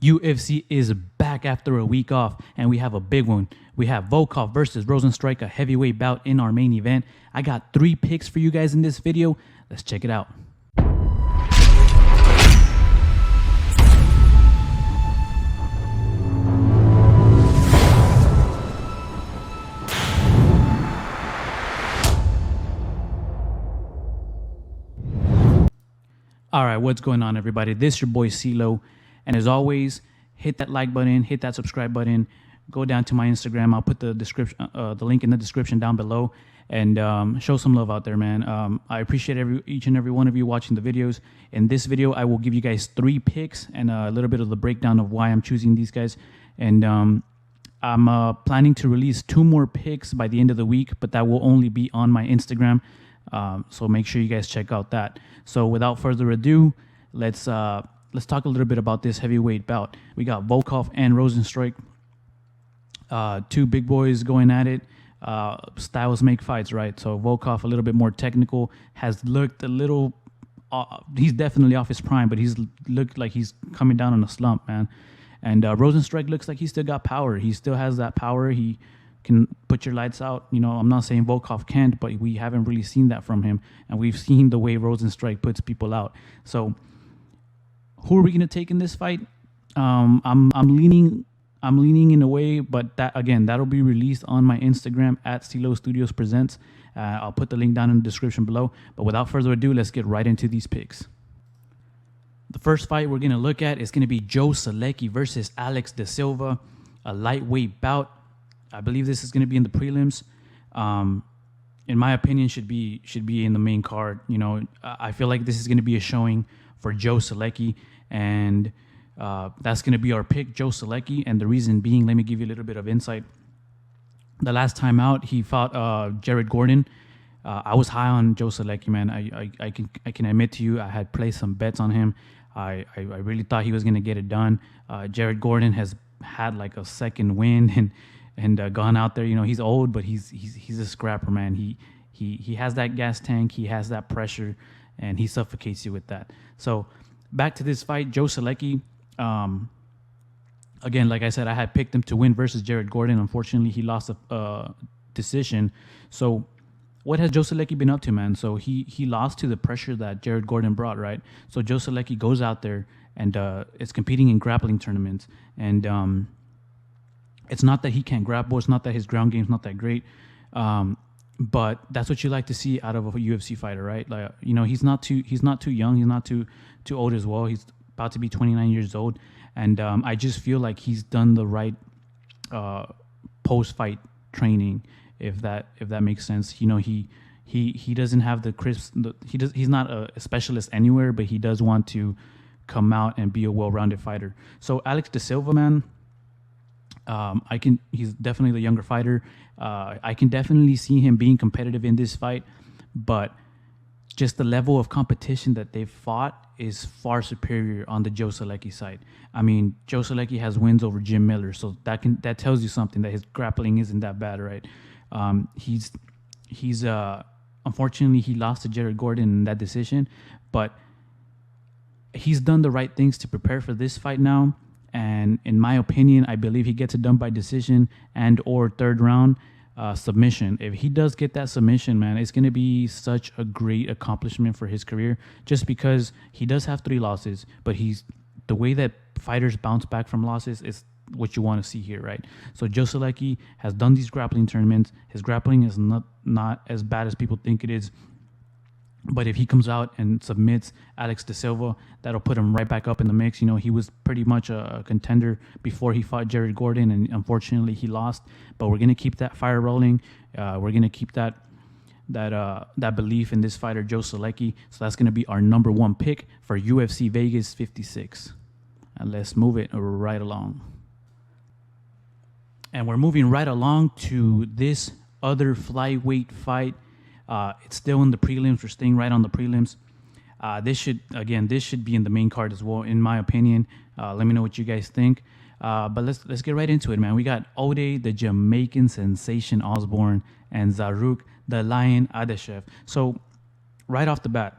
UFC is back after a week off, and we have a big one. We have Volkov versus Rosenstrike, a heavyweight bout in our main event. I got 3 picks for you guys in this video. Let's check it out. All right, what's going on, everybody? This is your boy CeeLo, and as always, hit that like button, hit that subscribe button, go down to my Instagram. I'll put the link in the description down below, and show some love out there, man. I appreciate each and every one of you watching the videos. In this video, I will give you guys 3 picks and a little bit of the breakdown of why I'm choosing these guys. And I'm planning to release 2 more picks by the end of the week, but that will only be on my Instagram. So make sure you guys check out that. So without further ado, let's talk a little bit about this heavyweight bout. We got Volkov and Rosenstrike, 2 big boys going at it. Styles make fights, right? So Volkov a little bit more technical, has looked a little. He's definitely off his prime, but he's looked like he's coming down on a slump, man. And Rosenstrike looks like he still got power. He still has that power. He can put your lights out. You know, I'm not saying Volkov can't, but we haven't really seen that from him, and we've seen the way Rosenstrike puts people out. So, who are we gonna take in this fight? I'm leaning in a way, but that'll be released on my Instagram at CeeLo Studios Presents. I'll put the link down in the description below. But without further ado, let's get right into these picks. The first fight we're gonna look at is gonna be Joe Solecki versus Alex De Silva, a lightweight bout. I believe this is going to be in the prelims. In my opinion, should be in the main card. You know, I feel like this is going to be a showing for Joe Solecki, and that's going to be our pick, Joe Solecki. And the reason being, let me give you a little bit of insight. The last time out, he fought Jared Gordon. I was high on Joe Solecki, man. I can admit to you, I had placed some bets on him. I really thought he was going to get it done. Jared Gordon has had like a second win and gone out there. You know, he's old, but he's a scrapper, man. He has that gas tank, he has that pressure, and he suffocates you with that. So back to this fight, Joe Solecki. Again, like I said, I had picked him to win versus Jared Gordon. Unfortunately, he lost a decision. So what has Joe Solecki been up to, man? So he lost to the pressure that Jared Gordon brought, right? So Joe Solecki goes out there and is competing in grappling tournaments, and it's not that he can't grapple. It's not that his ground game's not that great, but that's what you like to see out of a UFC fighter, right? Like, you know, he's not too young. He's not too old as well. He's about to be 29 years old, and I just feel like he's done the right post-fight training, if that makes sense. You know, he doesn't have the crisp. He's not a specialist anywhere, but he does want to come out and be a well-rounded fighter. So Alex De Silva, man. He's definitely the younger fighter. I can definitely see him being competitive in this fight, but just the level of competition that they've fought is far superior on the Joe Solecki side. I mean, Joe Solecki has wins over Jim Miller, so that tells you something, that his grappling isn't that bad, right? He's unfortunately, he lost to Jared Gordon in that decision, but he's done the right things to prepare for this fight now. And in my opinion, I believe he gets it done by decision and or 3rd round submission. If he does get that submission, man, it's going to be such a great accomplishment for his career, just because he does have 3 losses, but the way that fighters bounce back from losses is what you want to see here, right? So Joe Solecki has done these grappling tournaments. His grappling is not as bad as people think it is. But if he comes out and submits Alex De Silva, that'll put him right back up in the mix. You know, he was pretty much a contender before he fought Jared Gordon, and unfortunately he lost. But we're gonna keep that fire rolling. We're gonna keep that belief in this fighter, Joe Solecki. So that's gonna be our number 1 pick for UFC Vegas 56. And let's move it right along. And we're moving right along to this other flyweight fight. It's still in the prelims. We're staying right on the prelims. This should be in the main card as well, in my opinion. Let me know what you guys think. But let's get right into it, man. We got Ode, the Jamaican sensation Osborne, and Zaruk, the Lion Adeshev. So right off the bat,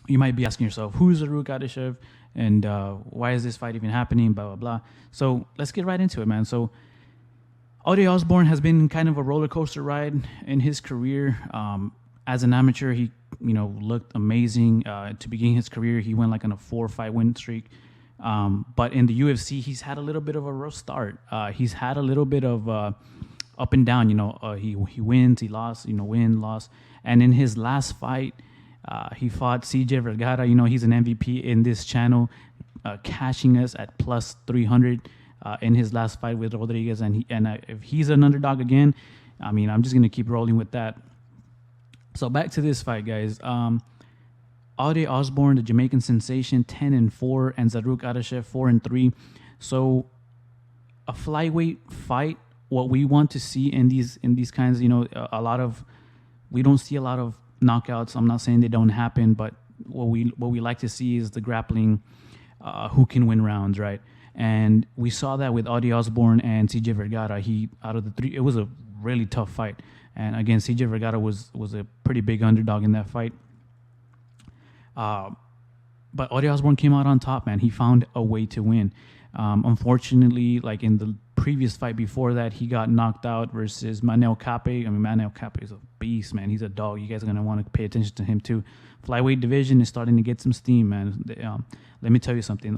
you might be asking yourself, who's Zaruk Adeshev and why is this fight even happening? Blah blah blah. So let's get right into it, man. So Ode Osborne has been kind of a roller coaster ride in his career. As an amateur, he looked amazing. To begin his career, he went like on a 4-fight win streak. But in the UFC, he's had a little bit of a rough start. He's had a little bit of up and down. He wins, he lost. Win, loss. And in his last fight, he fought CJ Vergara. He's an MVP in this channel, cashing us at plus 300 in his last fight with Rodriguez. And if he's an underdog again, I'm just gonna keep rolling with that. So back to this fight, guys. Ode Osborne, the Jamaican sensation, 10-4, and Zarrukh Adashev, 4-3. So a flyweight fight. What we want to see in these kinds, we don't see a lot of knockouts. I'm not saying they don't happen, but what we like to see is the grappling, who can win rounds, right? And we saw that with Ode Osborne and CJ Vergara. Out of the three, it was a really tough fight. And again, CJ Vergara was a pretty big underdog in that fight. But Ode Osborne came out on top, man. He found a way to win. Unfortunately, like in the previous fight before that, he got knocked out versus Manel Kape. Manel Kape is a beast, man. He's a dog. You guys are going to want to pay attention to him too. Flyweight division is starting to get some steam, man. Let me tell you something.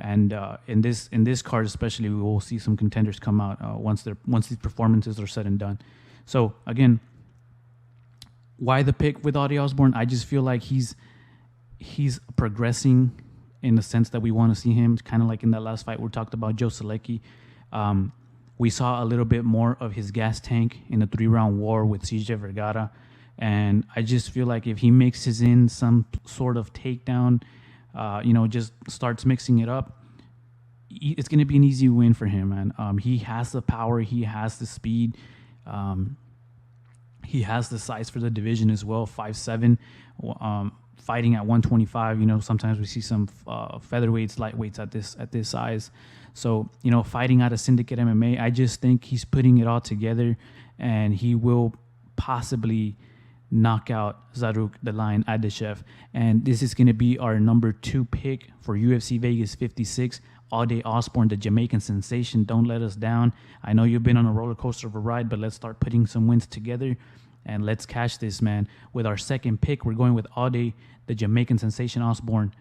In this card especially, we will see some contenders come out once these performances are said and done. So again, why the pick with Ode Osborne? I just feel like he's progressing in the sense that we want to see him, kind of like in that last fight we talked about Joe Selecki. We saw a little bit more of his gas tank in the 3-round war with CJ Vergara, and I just feel like if he mixes in some sort of takedown, just starts mixing it up, it's going to be an easy win for him, man. He has the power, he has the speed, he has the size for the division as well, 5'7", fighting at 125. Sometimes we see some featherweights, lightweights at this size. So, fighting out of Syndicate MMA, I just think he's putting it all together, and he will possibly knock out Zarrukh the Lion Adashev. And this is going to be our number 2 pick for UFC Vegas 56. Ode Osborne, the Jamaican sensation. Don't let us down. I know you've been on a roller coaster of a ride, but let's start putting some wins together and let's cash this, man. With our second pick, we're going with Ode, the Jamaican sensation Osborne.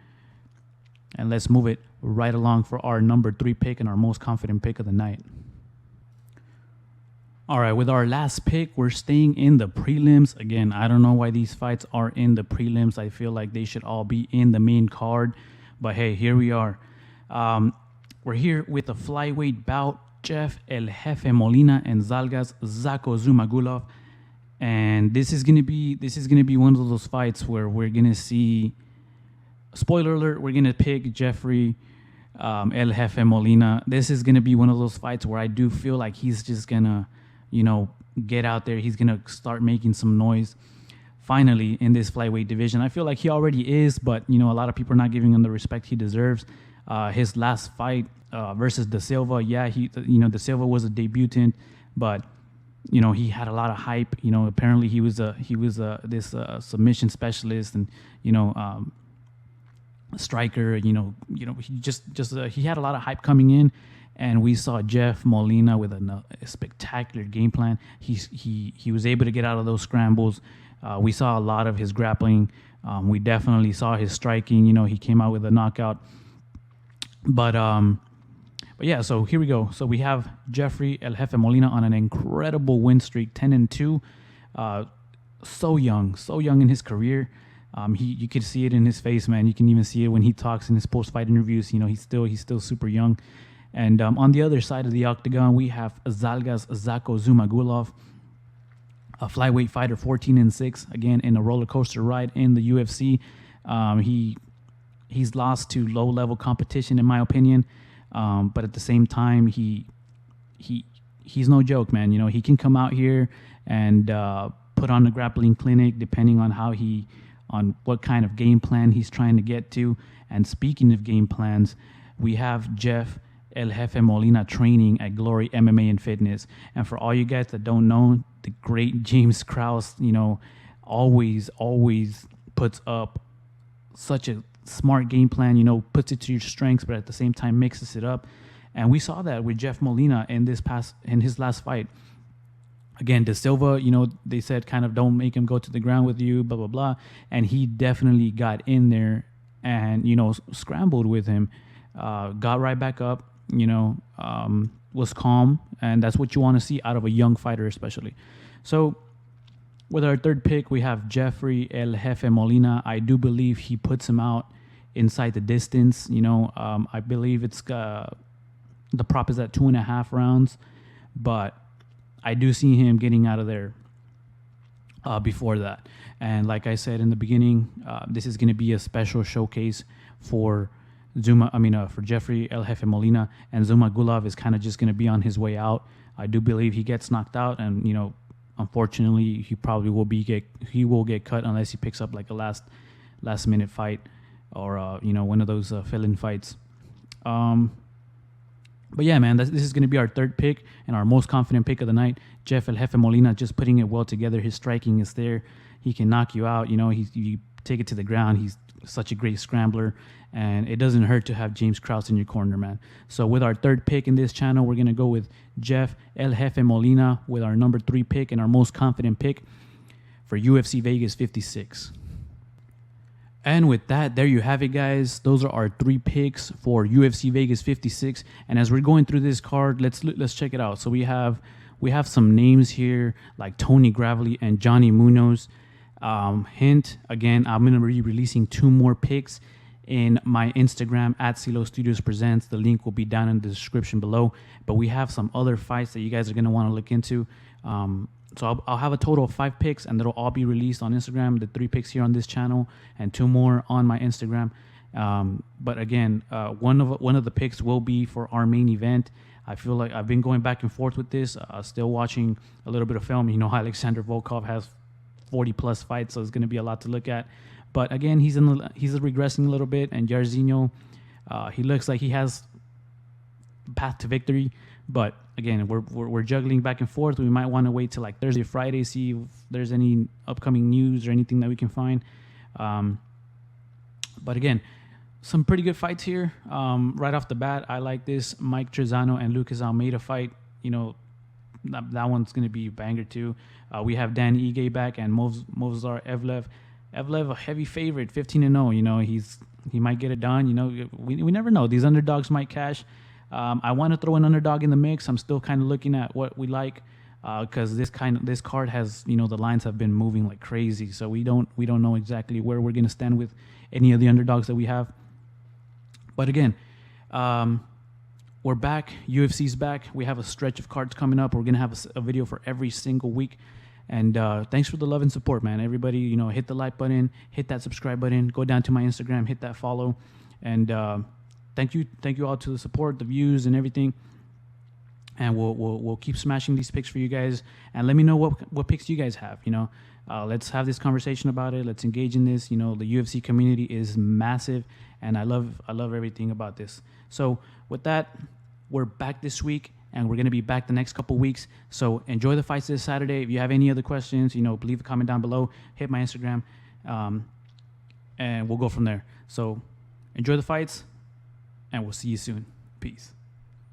And let's move it right along for our number 3 pick and our most confident pick of the night. All right, with our last pick, we're staying in the prelims. Again, I don't know why these fights are in the prelims. I feel like they should all be in the main card. But hey, here we are. We're here with a flyweight bout, Jeff El Jefe Molina and Zalgas Zako Zumagulov. And this is gonna be one of those fights where we're gonna see, spoiler alert, we're gonna pick Jeffrey El Jefe Molina. This is gonna be one of those fights where I do feel like he's just gonna, get out there. He's gonna start making some noise finally in this flyweight division. I feel like he already is, but a lot of people are not giving him the respect he deserves. His last fight versus Da Silva, Da Silva was a debutant, but he had a lot of hype. Apparently he was this submission specialist and striker. He had a lot of hype coming in, and we saw Jeff Molina with a spectacular game plan. He was able to get out of those scrambles. We saw a lot of his grappling. We definitely saw his striking. He came out with a knockout. But yeah, so here we go. So we have Jeffrey El Jefe Molina on an incredible win streak, 10-2. So young in his career. You could see it in his face, man. You can even see it when he talks in his post-fight interviews. He's still super young. And on the other side of the octagon, we have Zalgas Zako Zumagulov, a flyweight fighter, 14-6. Again, in a roller coaster ride in the UFC. He's lost to low-level competition, in my opinion. But at the same time, he's no joke, man. He can come out here and put on a grappling clinic, depending on on what kind of game plan he's trying to get to. And speaking of game plans, we have Jeff El Jefe Molina training at Glory MMA and Fitness. And for all you guys that don't know, the great James Krause, always puts up such a smart game plan, puts it to your strengths, but at the same time mixes it up. And we saw that with Jeff Molina in his last fight. Again, De Silva, they said kind of don't make him go to the ground with you, blah, blah, blah. And he definitely got in there and, scrambled with him, got right back up, was calm. And that's what you want to see out of a young fighter, especially. So with our third pick, we have Jeffrey El Jefe Molina. I do believe he puts him out inside the distance. I believe it's the prop is at 2.5 rounds, but I do see him getting out of there before that. And like I said in the beginning, this is going to be a special showcase for for Jeffrey El Jefe Molina, and Zuma Gulov is kind of just going to be on his way out. I do believe he gets knocked out, and unfortunately, he probably will get cut unless he picks up like a last minute fight or one of those fill-in fights. But yeah, man, this is going to be our third pick and our most confident pick of the night. Jeff El Jefe Molina, just putting it well together. His striking is there. He can knock you out. You take it to the ground. He's such a great scrambler, and it doesn't hurt to have James Krause in your corner, man. So with our third pick in this channel, we're going to go with Jeff El Jefe Molina with our number 3 pick and our most confident pick for UFC Vegas 56. And with that, there you have it, guys. Those are our 3 picks for UFC Vegas 56. And as we're going through this card, let's check it out. So we have some names here like Tony Gravely and Johnny Munoz. Hint, again, I'm going to be releasing 2 more picks in my Instagram at CeeLo Studios Presents. The link will be down in the description below. But we have some other fights that you guys are going to want to look into. So I'll have a total of 5 picks, and they'll all be released on Instagram. The 3 picks here on this channel, and 2 more on my Instagram. But again, one of the picks will be for our main event. I feel like I've been going back and forth with this. Still watching a little bit of film. Alexander Volkov has 40+ fights, so it's going to be a lot to look at. But again, he's regressing a little bit, and Jairzinho, he looks like he has path to victory. But again, we're juggling back and forth. We might want to wait till like Thursday, Friday, see if there's any upcoming news or anything that we can find. But again, some pretty good fights here. Right off the bat, I like this Mike Trezano and Lucas Almeida fight. That one's going to be a banger too. We have Dan Ige back and Movsar Evlev. Evlev, a heavy favorite, 15-0. He might get it done. We never know. These underdogs might cash. I want to throw an underdog in the mix. I'm still kind of looking at what we like because this card has, the lines have been moving like crazy. So we don't know exactly where we're going to stand with any of the underdogs that we have. But again, we're back. UFC's back. We have a stretch of cards coming up. We're going to have a video for every single week. And thanks for the love and support, man. Everybody, hit the like button, hit that subscribe button, go down to my Instagram, hit that follow. And thank you all to the support, the views, and everything. And we'll keep smashing these picks for you guys. And let me know what picks you guys have. Let's have this conversation about it. Let's engage in this. The UFC community is massive, and I love everything about this. So with that, we're back this week, and we're going to be back the next couple weeks. So enjoy the fights this Saturday. If you have any other questions, leave a comment down below. Hit my Instagram, and we'll go from there. So enjoy the fights, and we'll see you soon. Peace.